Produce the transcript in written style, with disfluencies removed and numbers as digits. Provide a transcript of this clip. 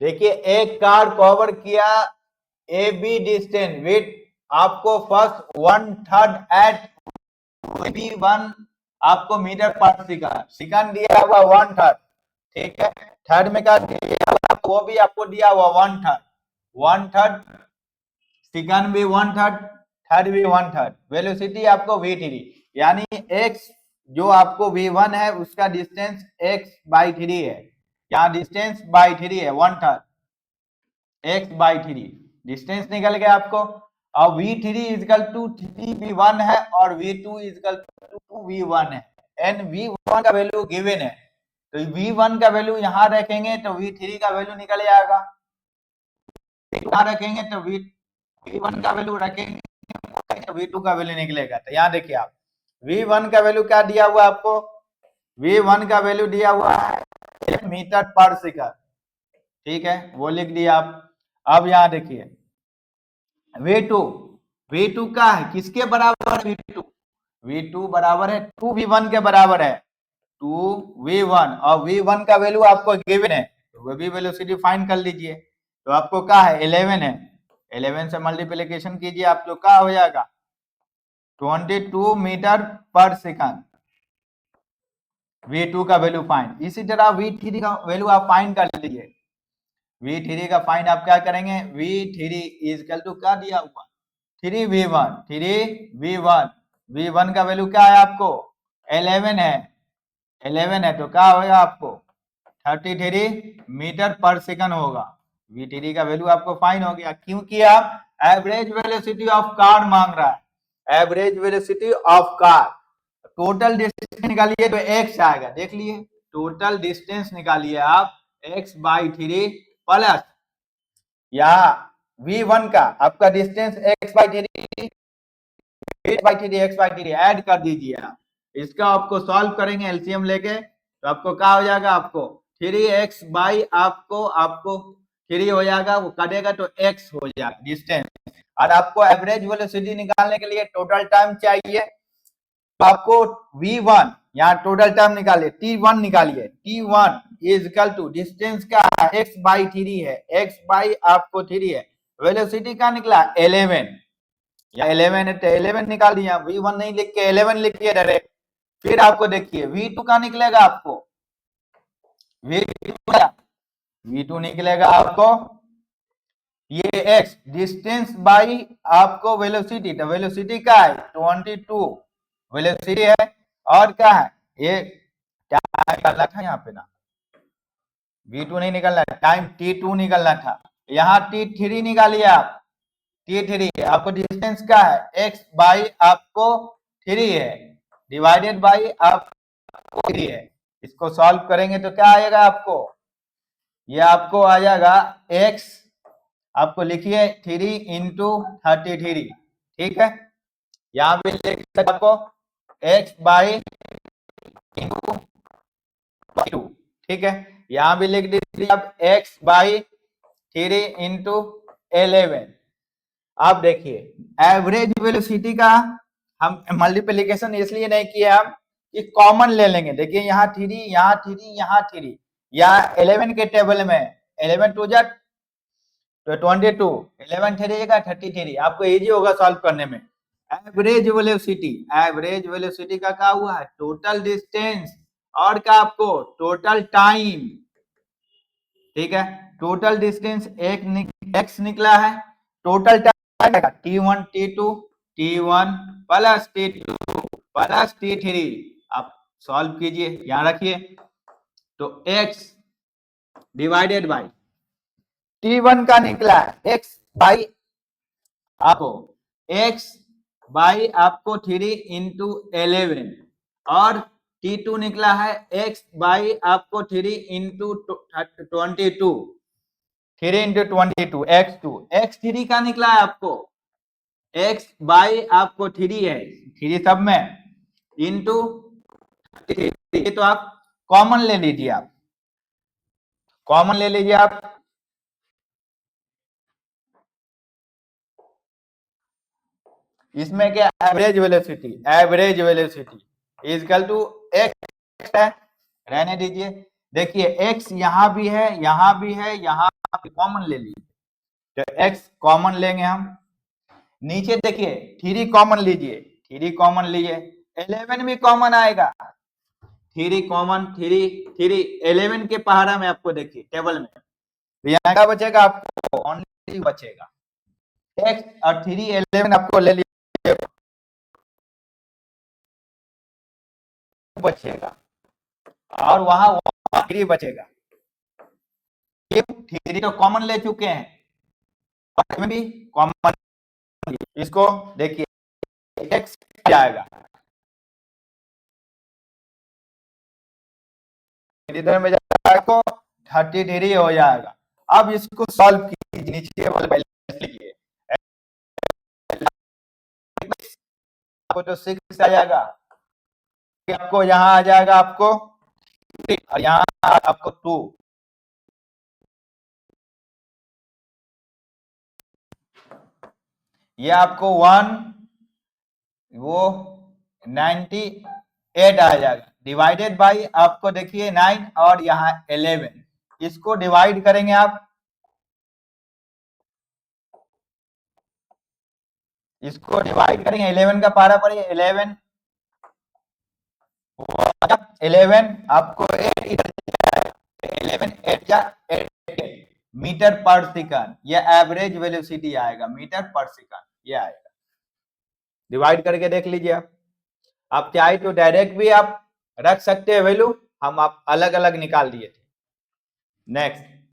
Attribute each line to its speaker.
Speaker 1: देखिए एक car cover किया ए बी डिस्टेंस विथ आपको फर्स्ट 1/3 एट V1 आपको मीटर पर सेकंड दिया हुआ 1/3, ठीक है। थर्ड में क्या दिया हुआ वो भी आपको दिया हुआ 1/3 सेकंड भी 1/3, थर्ड भी 1/3, वेलोसिटी आपको V3 यानी x जो आपको V1 है उसका डिस्टेंस x/3 है, यहाँ डिस्टेंस बाई 3 है 1/3 x/3 डिस्टेंस निकल गया आपको। और V3 इजकल टू 3V1 है और V2 इजकल टू 2V1 है एंड V1 का वैल्यू गिवन है, तो V1 का वैल्यू यहाँ रखेंगे तो V3 का वैल्यू निकल जाएगा, यहाँ रखेंगे तो V1 का वैल्यू रखेंगे तो V2 का वैल्यू निकलेगा। तो यहाँ देखिए आप V1 का वैल्यू क्या दिया हुआ आपको, V1 का वैल्यू दिया हुआ है मीटर पर सेकंड, ठीक है, वो लिख दिया आप। अब यहाँ देखिए V2 का है किसके बराबर है, V2 बराबर है 2V1 के बराबर है 2V1 और V1 का वैल्यू आपको गिवन है तो वो भी वेलोसिटी फाइंड कर लीजिए। तो आपको क्या है 11 है, 11 से मल्टीप्लिकेशन कीजिए आप तो क्या हो जाएगा 22 मीटर पर सेकंड V2 का वैल्यू फाइंड। इसी तरह V3 का वैल्यू आप फाइंड कर लीजिए, V3 का फाइंड आप क्या करेंगे V3 इजकल टू क्या दिया हुआ 3V1 V1 का वैल्यू क्या है आपको 11 है तो क्या होगा आपको 33 मीटर पर सेकंड होगा। V3 का वैल्यू आपको फाइन हो गया क्योंकि आप एवरेज वेलोसिटी ऑफ कार मांग रहा है, average velocity of car. Total distance निकालिए तो x आएगा, देख लिए टोटल डिस्टेंस निकालिए आप x/3 प्लस यहाँ V1 का आपका डिस्टेंस x/3 ऐड कर दीजिए आप, इसका आपको सॉल्व करेंगे एलसीएम लेके तो आपको क्या हो जाएगा आपको 3x बाई आपको 3 हो जाएगा, वो कटेगा तो x हो जाएगा डिस्टेंस। और आपको एवरेज वेलोसिटी निकालने के लिए टोटल टाइम चाहिए तो आपको V1 यहाँ टोटल टाइम निकालिए T1 निकालिए, T1 is equal to distance का x/3 है, x/ आपको 3 है, वेलोसिटी का निकला 11 या 11 है तो 11 निकाल दिया, V1 नहीं लिख के 11 लिखिए डायरेक्ट। फिर आपको देखिए V2 का निकलेगा आपको V2 निकलेगा आपको ये x डिस्टेंस बाई आपको वेलोसिटी, तो वेलोसिटी क्या है 22 वेलोसिटी है और क्या है ये टाइम निकलना था यहाँ पे ना V2 नहीं निकलना, टाइम T2 निकलना था, यहाँ T3 निकालिए आप, T3 आपको डिस्टेंस क्या है x बाई आपको 3 है डिवाइडेड बाई आपको 3 है, इसको सॉल्व करेंगे तो क्या आएगा आपको ये आपको आ जाएगा x आपको लिखिए 3 इंटू 33, ठीक है, यहाँ पे लिख सकते आपको x/2, ठीक है, यहाँ भी लिख दीजिए आप x/3 इंटू 11। आप देखिए एवरेज वेलोसिटी का हम मल्टीप्लिकेशन इसलिए नहीं किया हम कि कॉमन ले लेंगे, देखिए यहाँ 3 यहाँ 3 यहाँ 3 यहाँ 11 के टेबल में 11 टू जा तो 22 11 3 33, आपको इजी होगा सॉल्व करने में। एवरेज वेलोसिटी का क्या हुआ है टोटल डिस्टेंस और क्या आपको टोटल टाइम, ठीक है, टोटल डिस्टेंस x निकला है, total time T1 T1 plus T2 plus T3, आप सॉल्व कीजिए यहाँ रखिए तो x डिवाइडेड बाई T1 का निकला है x बाई आपको x बाई आपको 3 इंटू 11 और T2 निकला है x बाई आपको 3 इंटू 22, 3 इंटू 22 x3 का निकला है आपको x बाई आपको 3 है 3 सब में इंटू, तो आप कॉमन ले लीजिए, आप कॉमन ले लीजिए आप, इसमें क्या average velocity is equal to x है, रहने दीजिए देखिए x यहाँ भी है, यहाँ भी है, यहाँ कॉमन ले लीजिए, तो x कॉमन लेंगे हम। नीचे देखिए 3 कॉमन लीजिए, 3 कॉमन लिए, 11 भी कॉमन आएगा, 3 कॉमन, 3 11 के पहाड़ा में आपको देखिए टेबल में, यहाँ क्या बचेगा आपको, ओनली बचेगा x और 3 11 आपको ले लीजिए बचेगा, और वहां 3 बचेगा। 3 तो कॉमन ले चुके हैं, और भी कॉमन, इसको देखिए x जाएगा, इधर में जाएगा को 33 हो जाएगा। अब इसको सॉल्व कीजिए, नीचे वाला बैलेंस लीजिए, आपको तो 6 आ जाएगा, आपको यहाँ आ जाएगा आपको, और यहाँ आपको 2, ये आपको 1 वो 98 आ जाएगा, डिवाइडेड बाई आपको देखिए 9 और यहाँ 11, इसको डिवाइड करेंगे आप, इसको डिवाइड करेंगे, 11 का पारा पड़ेगा 11 आपको 8 इधर 11 8 जा 8 मीटर पर सेकंड, ये एवरेज वेलोसिटी आएगा मीटर पर सेकंड, ये आएगा। डिवाइड करके देख लीजिए आप चाहे तो डायरेक्ट भी आप रख सकते हैं वैल्यू, हम आप अलग अलग निकाल दिए थे। नेक्स्ट